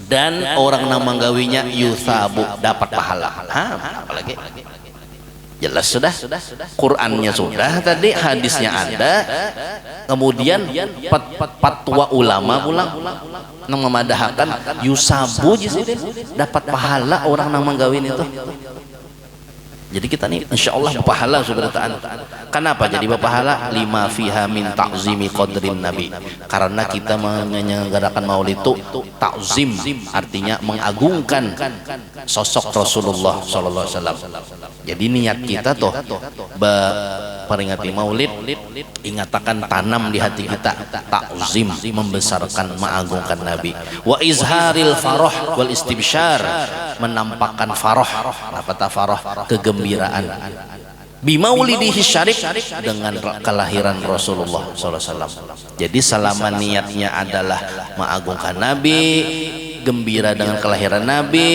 dan orang nama gawinya yuthabu, dapat pahala. Apalagi jelas sudah, Qurannya sudah tadi, hadisnya ada, kemudian fatwa ulama pulang nang memadahkan yusabu jisidin, dapat pahala orang nang menggawin itu. Jadi kita nih insyaallah berpahala subhanahu. Kenapa jadi berpahala? Lima fiha min ta'zimi qadrin nabi, karena kita menyelenggarakan maulid itu ta'zim, artinya mengagungkan sosok Rasulullah sallallahu alaihi wasallam. Jadi niat kita tuh peringati maulid, ingatakan, tanam di hati kita ta'zim, membesarkan, mengagungkan Nabi. Wa izharil farah wal istibsyar, menampakkan farah, apa ta farah, kegembiraan bimaulidihi syarif, dengan kelahiran Rasulullah SAW. Jadi selama niatnya adalah mengagungkan Nabi, gembira dengan kelahiran Nabi,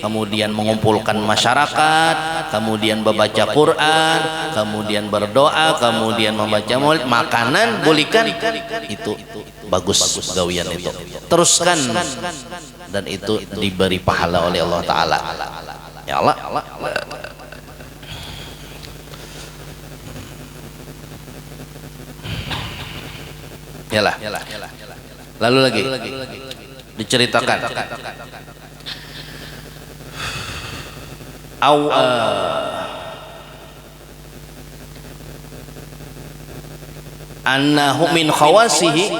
kemudian mengumpulkan masyarakat, kemudian membaca Quran, kemudian berdoa, kemudian membaca maulid, makanan, bulikan, itu bagus gawian itu. Teruskan, dan itu diberi pahala oleh Allah Ta'ala. Ya Allah, yalah. Lalu lagi diceritakan annahu min khawasihi,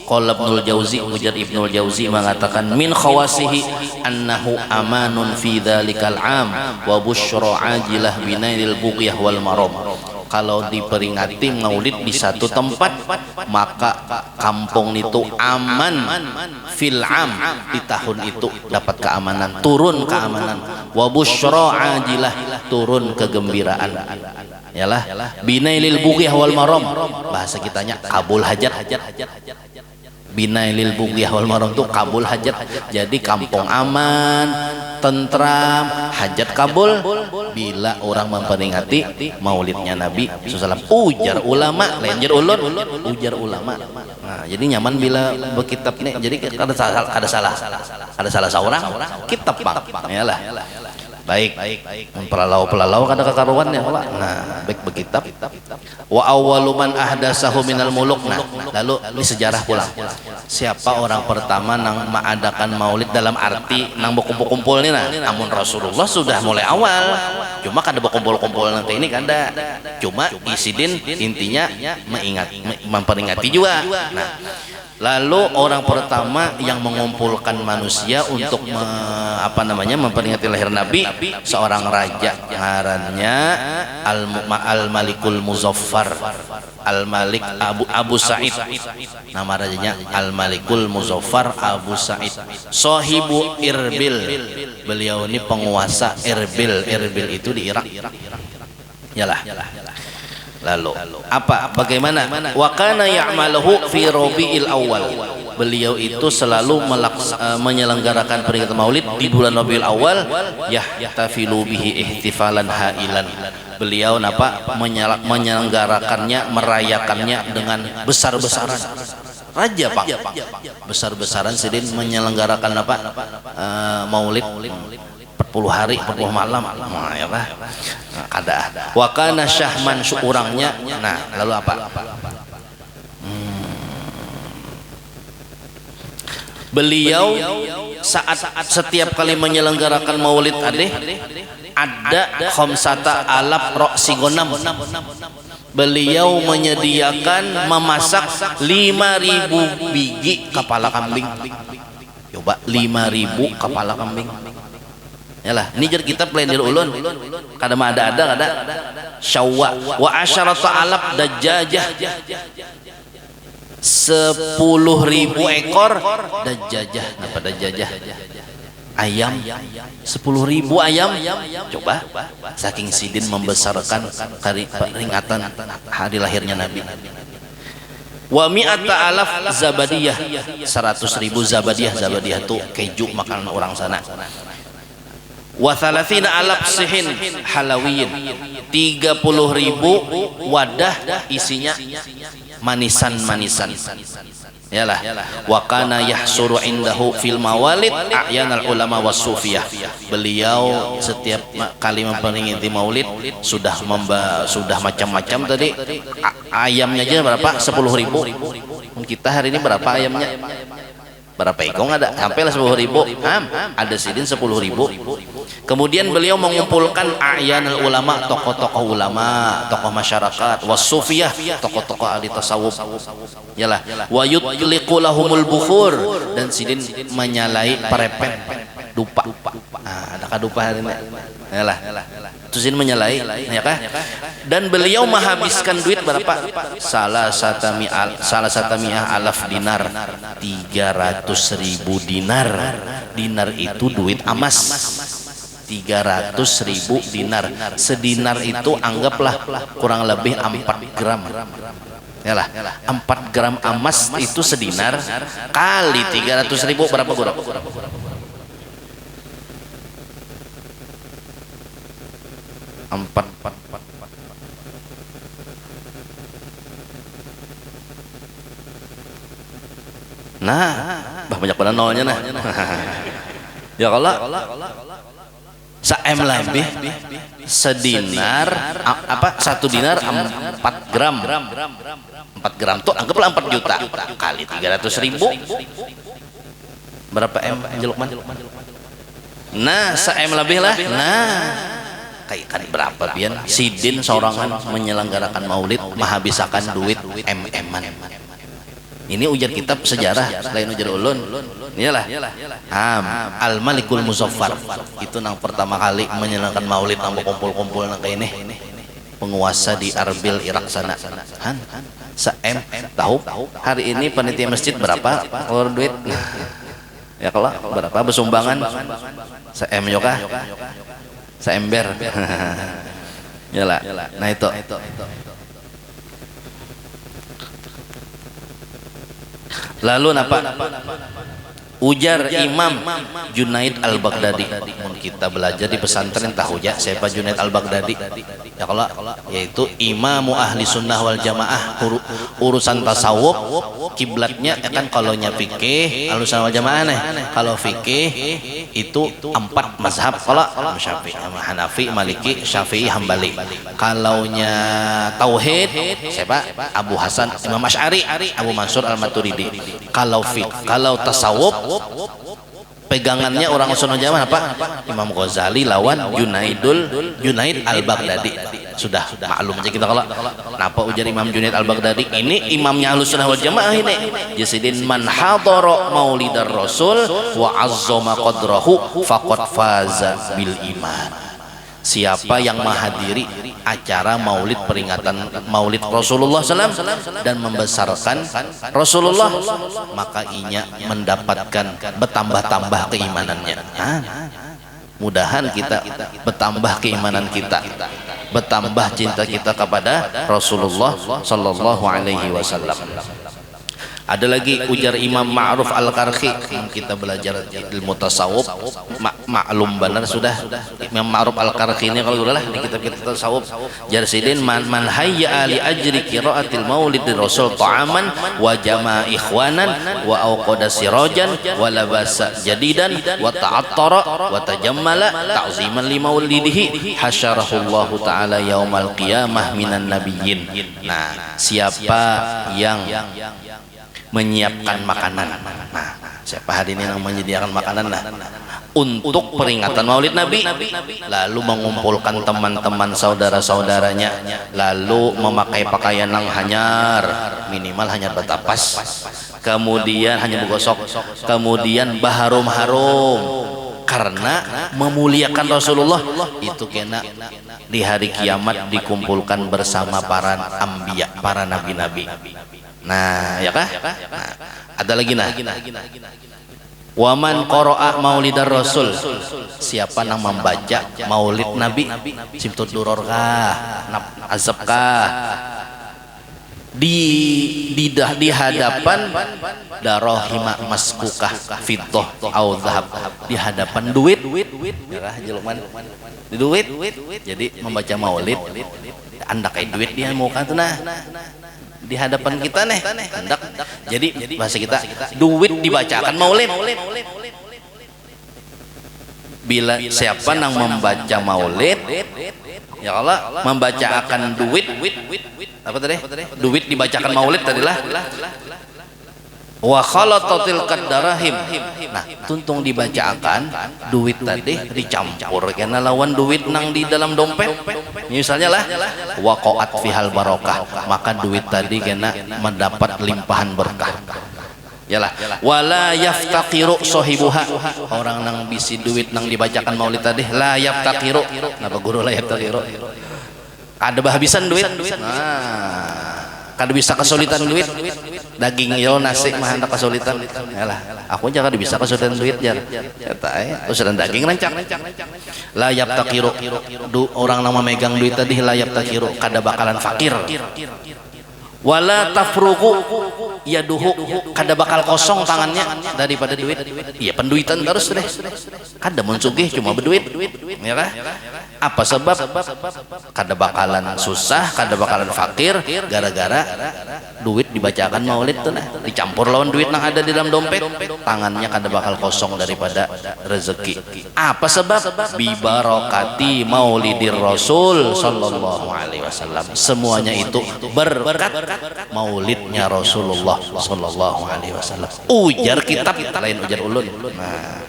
qala Ibnul Jauzi, ujar Ibnul Jauzi mengatakan min khawasihi annahu amanun fi dzalikal am wa busyra ajilah binailil buqyah wal maram. kalau diperingati maulid di satu tempat, maka kampung itu aman fil am, di tahun itu dapat keamanan, turun keamanan, wa busyra ajilah, turun kegembiraan, yalah binailil bughiyah wal maram, bahasa kitanya kabul hajat. Binailil bughiyah wal maram itu kabul hajat, jadi kampung aman, tentram, hajat kabul bila orang memperingati maulidnya Nabi SAW. Ujar ulama, lenjer ulun, ujar ulama. Nah, jadi nyaman bila berkitab nih, jadi ada salah seorang kitab bang, yalah. Baik, pelalau kada kekaruan ya Allah. Nah, baik berkitab. Wa awwalu man ahdatsahu minal muluk. Nah, lalu ini sejarah pulang. Siapa orang pertama nang mengadakan maulid dalam arti nang berkumpul-kumpul nih nah. Namun Rasulullah sudah mulai awal. Cuma kada berkumpul-kumpul nanti ini kada. Cuma isidin intinya memperingati juga. Nah, lalu orang pertama yang mengumpulkan manusia untuk memperingati lahir Nabi, seorang raja ngarannya Al-Malikul Muzaffar, Al-Malik Abu Sa'id, nama rajanya Al-Malikul Muzaffar Abu Sa'id, Sahibu Irbil, beliau ini penguasa Irbil. Irbil itu di Irak, yalah. Lalu bagaimana? Wa kana ya'maluhu fi Rabiul Awal. Beliau itu selalu menyelenggarakan peringatan Maulid di bulan Rabiul Awal, yahtafilu bihi ihtifalan hailan. Beliau menyelenggarakannya, merayakannya dengan besar-besaran. Raja Pak, besar-besaran sidin menyelenggarakan Maulid 40 hari 40 malam. Nah, ya Pak. Ada. Wa kana syahman syurangnya. Nah, lalu apa? Beliau setiap kali menyelenggarakan maulid ada khamsata alaf roksigonam. Beliau menyediakan memasak 5.000 biji kepala kambing. Coba 5.000 kepala kambing. Yalah, ini jadi kita pelendir ulun. Kada ada syawwa wa asyarata alaf dajajah. 10.000 ekor dajajah. Apa dajajah? Ayam. 10.000 ayam. Coba saking sidin membesarkan peringatan hari lahirnya Nabi. Wa mi'ata alaf zabadiyah. 100.000 zabadiyah. Zabadiyah itu keju makanan orang sana. Wa thalathina alaf sihin halawiyin, 30.000 wadah isinya manisan-manisan. Yalah. Wa kana yahsuru indahu fil mawalid a'yanal ulama was sufiyah. Beliau setiap kali memperingati maulid sudah macam-macam tadi. Ayamnya aja berapa? 10.000. Kita hari ini berapa ayamnya? Berapa ekor ada? Sampailah 10.000. Ada sidin 10.000. Kemudian beliau mengumpulkan a'yanul ulama, tokoh-tokoh ulama, tokoh masyarakat, wasufiyah, tokoh-tokoh ahli tasawuf. Yalah. Wa yutliqu lahumul bukhur, dan sidin menyalai perepet dupa. Ada kadupa hari ini. Yalah. Terus ini menyalai, ya kah? Dan beliau menghabiskan duit berapa? Salah satami'ah alaf dinar, 300.000 dinar. Dinar itu duit emas. 300.000 dinar. Sedinar itu anggaplah kurang lebih 4 gram. Yalah, 4 gram emas itu sedinar kali 300.000 berapa guru? 4. Nah, banyak pada nolnya nah. Ya kalau saem lebih sedinar satu dinar 4 gram. 4 gram tuh anggaplah 4 juta kali 300.000 berapa Jelukman? Nah, saem lebih lah. Nah, kan berapa bian sidin sorangan menyelenggarakan maulid menghabiskan duit M-an. Ini ujar kitab sejarah selain ujar ulun. Iyalah. Al-Malikul Muzaffar itu nang pertama kali menyelenggarakan maulid nang kumpul-kumpul nang kayak ini. penguasa di Arbil Irak sana. Han, se-M tahu hari ini panitia masjid berapa keluar duit? Ya kalau berapa bersumbangan? Se-M juga, se-ember. Yalah. Nah itu. Lalu apa? Ujar Imam Junaid Al-Baghdadi. Kita belajar di pesantren tahu ya siapa Junaid Al-Baghdadi? Ya kalau yaitu imamu ahli sunnah wal jamaah, urusan tasawuf kiblatnya kan kalau nya fikih ahli sunnah wal jamaah nih. Kalau fikih itu 4 mazhab, kalau Syafi'i, Hanafi, Maliki, Syafi'i, Hambali. Kalau nya tauhid siapa? Abu Hasan Imam Asy'ari, Abu Mansur Al-Maturidi. Kalau tasawuf pegangannya orang sunnah jamaah apa? Imam Ghazali lawan Junaid Al-Baghdadi. Sudah maklum aja kita kalau kenapa ujar Imam Junaid Al-Baghdadi ini imamnya Ahlussunnah wal Jamaah ini. Jasidin man hadara maulidar rasul wa azzama qadrahu faqad faza bil iman. Siapa yang menghadiri acara maulid peringatan maulid Rasulullah SAW dan membesarkan Rasulullah, maka inya mendapatkan bertambah-tambah keimanannya. Mudahan kita bertambah keimanan kita, bertambah cinta kita kepada Rasulullah Sallallahu Alaihi Wasallam. Ada lagi ujar Imam Ma'ruf Al-Karhi yang kita belajar ilmu tasawuf maklum benar sudah. Imam Ma'ruf Al-Karhi ini kalau udah di kitab-kitab tasawuf jarsidin man hayya li ajri qiraatil maulid rasul ta'aman wa jama'a ikhwanan wa awqada sirajan wa labasa jadidan wa ta'attara wa tajammala ta'ziman li maulidihi hasyarahullahu ta'ala yaumal qiyamah minan nabiyyin. Nah, siapa yang menyiapkan makanan, nah siapa hari ini yang menyediakan makanan untuk peringatan maulid Nabi, lalu mengumpulkan teman-teman saudara-saudaranya, lalu memakai pakaian yang hanyar, minimal hanyar bertapas, kemudian hanya bergosok, kemudian baharum-harum, karena memuliakan Rasulullah itu kena di hari kiamat dikumpulkan bersama para anbiya, para nabi-nabi. Nah, ya kah? Nah, ada lagi Waman qara'a maulidar rasul. Siapa yang membaca maulid Nabi? Simtud duror kah? Azab kah? Di hadapan darahima maskukah fiddah au dhahab, di hadapan duit ya jeluman di duit. Jadi membaca maulid anda kayak duit dia mau kan tuh di hadapan kita nih hendak. Jadi bahasa kita duit dibacakan maulid. Bila siapa yang membaca maulid, ya Allah membacakan duit apa tadi? Duit dibacakan maulid tadilah. Wa khalatatil qadarahim. Nah, tuntung dibacakan duit tadi dicampur karena lawan duit nang di dalam dompet. Misalnya lah waqa'at fihal barokah, maka duit tadi kena mendapat limpahan berkah. Yalah, wala yaftaqiru sahibuha. Orang nang bisi duit nang dibacakan maulid tadi la yaftaqiru. Napa guru la yaftaqiru? Ada bahabisan duit. Kada bisa kesulitan duit, daging yo nasi mah hendak kesulitan. Yalah, aku jangan bisa kesulitan duit jar. Kata kesulitan daging rancak. La yaftaqiru. Orang nama megang duit tadi la yaftaqiru, kada bakalan fakir. Wala tafruqu yaduhu, kada bakal kosong tangannya daripada duit. Iya, penduitan terus deh. Kada muncugih cuma berduit, ya kah? Apa sebab? Kada bakalan susah, kada bakalan fakir gara-gara duit dibacakan maulid tuh dicampur lawan duit yang ada di dalam dompet, tangannya kada bakal kosong daripada rezeki. Apa sebab? Bi barakati maulidir rasul sallallahu alaihi wasallam. Semuanya itu berkat maulidnya Rasulullah sallallahu alaihi wasallam. Ujar kitab lain ujar ulun. Nah,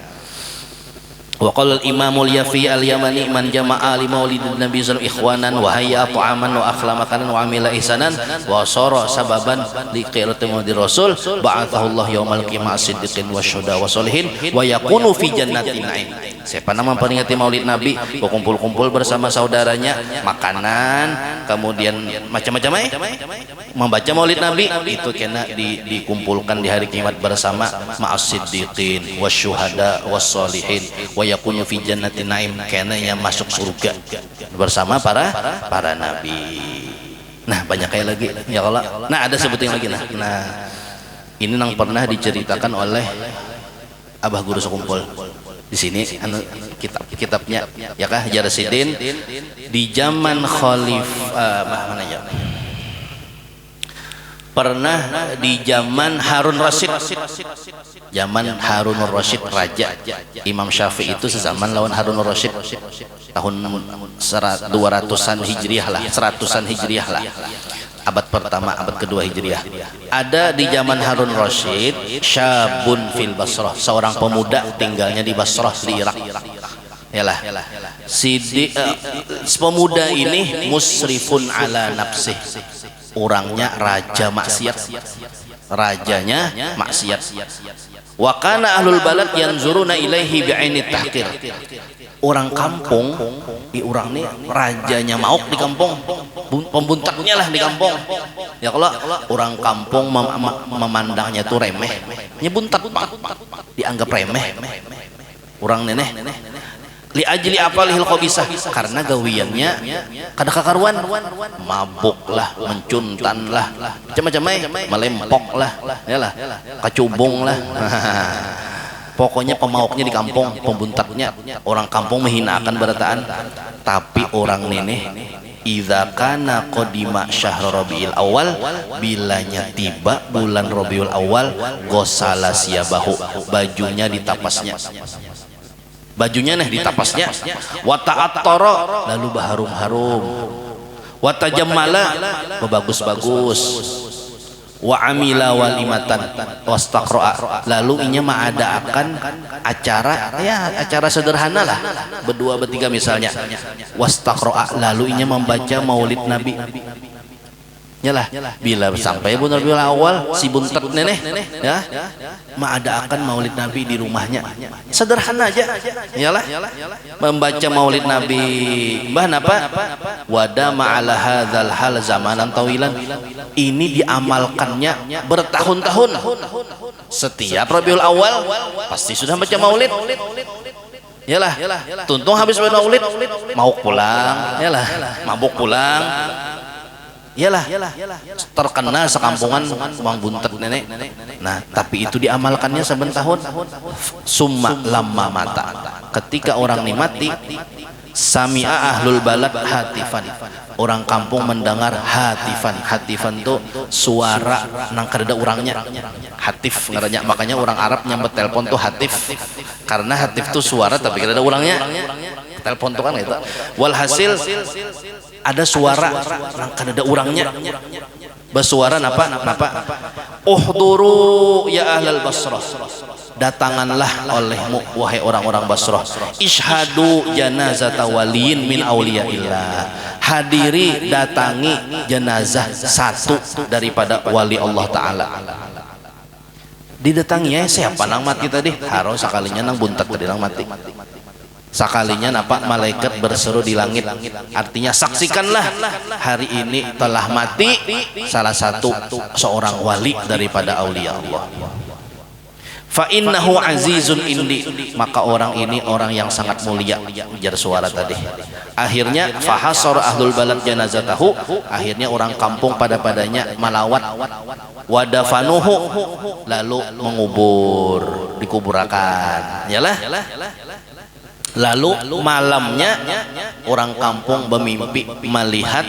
Wa qala al-Imamul Yafi al-Yamani man jama'a li maulidin Nabi sallallahu ikhwanan wa hayya ta'aman wa akhla makanan wa amila ihsanan wa sara sababan li qirati maulid Rasul ba'athahu Allah yaumal qiyamah siddiqin wa syuhada wa sholihin wa yakunu fi jannatin na'im. Siapa nama memperingati maulid Nabi, berkumpul-kumpul bersama saudaranya, makanan, kemudian macam-macam membaca maulid Nabi, itu kena dikumpulkan di hari kiamat bersama ma'as siddiqin wasyuhada wassolihin wa yakunu fi jannatin naim, kena yang masuk surga bersama para nabi. Nah, banyak kayak lagi ya Allah. Nah, ada sebutin lagi nah ini yang pernah diceritakan oleh Abah Guru Sekumpul di sini kitabnya ya kah Jarasidin di zaman mana ya, pernah di zaman Harun Rasyid, zaman Harun Rasyid raja. Imam Syafi'i itu sezaman lawan Harun Rasyid tahun 200-an Hijriah lah, 100-an Hijriah lah, abad pertama, abad kedua Hijriah. Ada di zaman Harun Rasyid syabun fil Basrah, seorang pemuda tinggalnya di Basrah di Irak. Yalah, pemuda ini musrifun ala nafsih, orangnya raja maksiat, rajanya maksiat. Wa kana ahlul balad yanzuruna ilaihi bi'ainit tahqir. Orang kampung, orang ini rajanya mauk di kampung, pembuntaknya lah di kampung. Ya kalau orang kampung memandangnya tuh remeh, nyebuntak dianggap remeh. Orang neneh li ajli apalihil khabisah, karena gawiannya kada kakaruan, mabuk lah, mencuntan lah, macam-macam melempok lah, yalah, kacubung lah. Pokoknya pemauknya di kampung, pembuntaknya. Orang kampung menghinakan berataan. Tapi orang neneh idza kana qadima syahr Rabiul Awal, bilanya tiba bulan Rabiul Awal, gosala siyabahu, bajunya ditapasnya. Bajunya ditapasnya. Wa ta'attara, lalu baharum-harum. Wa tajammala, bagus-bagus. Wa amila walimatan wastaqra'a, lalu inya mengadakan acara, ya acara sederhana lah, berdua bertiga misalnya. Wastaqra'a, lalu inya membaca maulid Nabi. Yalah, bila sampai bulan Rabiul Awal si buntet neneh ya mengadakan maulid Nabi di rumahnya, sederhana aja. Yalah, membaca maulid Nabi. Mbah napa? Wada ma'ala hadzal hal zamanan tawilan. Ini diamalkannya bertahun-tahun. Setiap Rabiul Awal pasti sudah baca maulid. Yalah, tuntung habis maulid mau pulang, yalah, mabuk pulang. Yalah, terkenal sekampungan uang buntet nenek. Nah, tapi itu diamalkannya saben tahun. Summa lamma mata, ketika orang ini mati, sami'a ahlul balad hatifan, orang kampung mendengar hatifan. Hatifan itu suara nang kada orangnya, hatif ngaranya. Makanya orang Arab nyambet telepon tuh hatif, karena hatif tuh suara tapi kada ada orangnya. Telepon tuh kan itu. Walhasil ada suara nang kada ada orangnya, bersuara napa? Uhduru ya ahlal Basrah, datanganlah olehmu wahai orang-orang Basrah. Ishhadu janazata waliyin min auliyaillah, hadiri datangi jenazah satu daripada wali Allah Ta'ala. Didatanginya siapa nang mati tadi? Haro sekalinya nang buntak tadi nang mati. Sakalinya napa malaikat berseru di langit, artinya saksikanlah hari ini telah mati salah satu seorang wali daripada aulia Allah. Fa innahu azizun indi, maka orang ini orang yang sangat mulia. Ujar suara tadi. Akhirnya fahasar ahlul balad janazatahu, akhirnya orang kampung padanya malawat. Wadafanuhu, lalu mengubur, dikuburakan. Yalah. Lalu malamnya orang kampung bermimpi melihat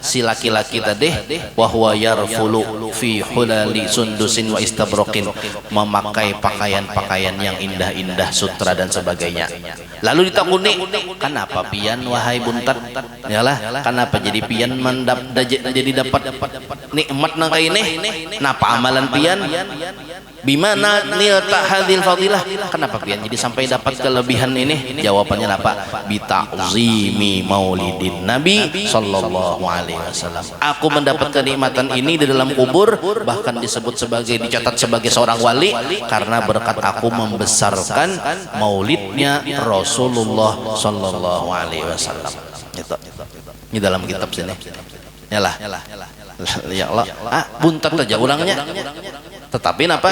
si laki-laki tadi wahwa yarfulu fi hulali sundusin wa istabrokin, memakai pakaian-pakaian yang indah-indah, sutra dan sebagainya. Lalu ditakuni, kenapa pian wahai buntat? Yalah, kenapa jadi pian jadi dapat nikmat nang kaini? Napa amalan pian? Bimana nilta hadhil fadilah? Kenapa pian jadi sampai dapat kelebihan ini? Jawabannya apa? Bita'zimi maulidin Nabi sallallahu alaihi wasallam. Aku mendapat kenikmatan ini di dalam kubur, bahkan dicatat sebagai seorang wali karena berkat aku membesarkan maulidnya Rasulullah sallallahu alaihi wasallam. Itu. Ini dalam kitab sini. Yalah. Ya Allah. Buntat aja ulangnya. Tetapi apa?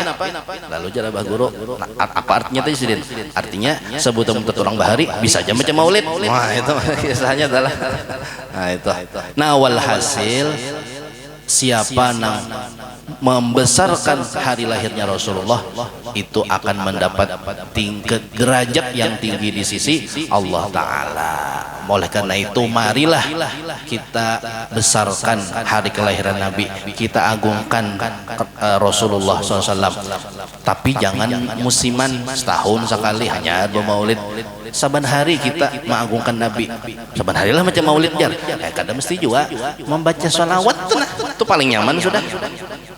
Lalu jarabah guru. Nah, apa artinya tadi Sidin? Artinya sebutan orang bahari bisa aja macam maulid. Wah, itu kisahnya adalah. Nah, itu. Nah, walhasil siapa yang membesarkan hari lahirnya Rasulullah itu akan mendapat tingkat derajat yang tinggi di sisi Allah Ta'ala. Oleh karena itu marilah kita besarkan hari kelahiran Nabi, kita agungkan Rasulullah SAW. Tapi jangan musiman, setahun sekali hanya bermaulid. Saban hari kita mengagungkan Nabi, saban harilah macam maulid jar. Kadang mesti juga membaca sholawat itu paling nyaman sudah.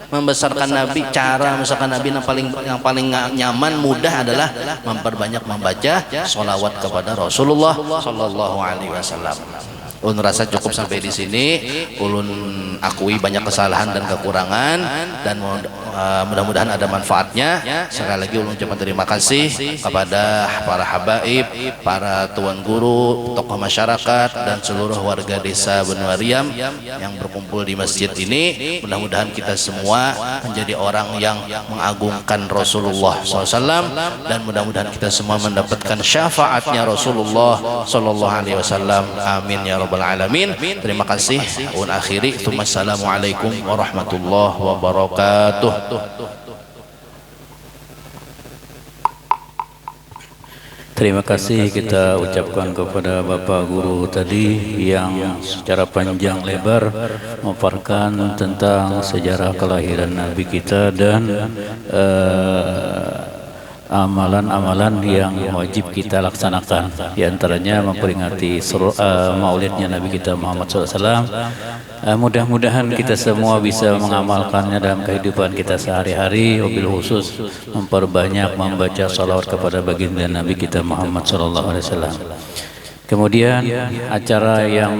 Membesarkan Nabi, cara membesarkan Nabi yang paling nyaman mudah adalah memperbanyak membaca sholawat kepada Rasulullah sallallahu alaihi wasallam. Ulun rasa cukup sampai di sini. Ulun akui banyak kesalahan dan kekurangan dan mudah-mudahan ada manfaatnya. Sekali lagi ulun ucapkan terima kasih kepada para habaib, para tuan guru, tokoh masyarakat dan seluruh warga desa Benuariam yang berkumpul di masjid ini. Mudah-mudahan kita semua menjadi orang yang mengagungkan Rasulullah SAW dan mudah-mudahan kita semua mendapatkan syafaatnya Rasulullah sallallahu alaihi wasallam. Amin ya rabbal alamin. Terima kasih. Un akhiri. Assalamualaikum warahmatullahi wabarakatuh. Terima kasih kita ucapkan kepada Bapak Guru tadi yang secara panjang lebar memaparkan tentang sejarah kelahiran Nabi kita dan amalan-amalan yang wajib kita laksanakan. Di antaranya memperingati maulidnya Nabi kita Muhammad SAW. Mudah-mudahan kita semua bisa mengamalkannya dalam kehidupan kita sehari-hari, wabil khusus memperbanyak membaca salawat kepada baginda Nabi kita Muhammad SAW. Kemudian acara yang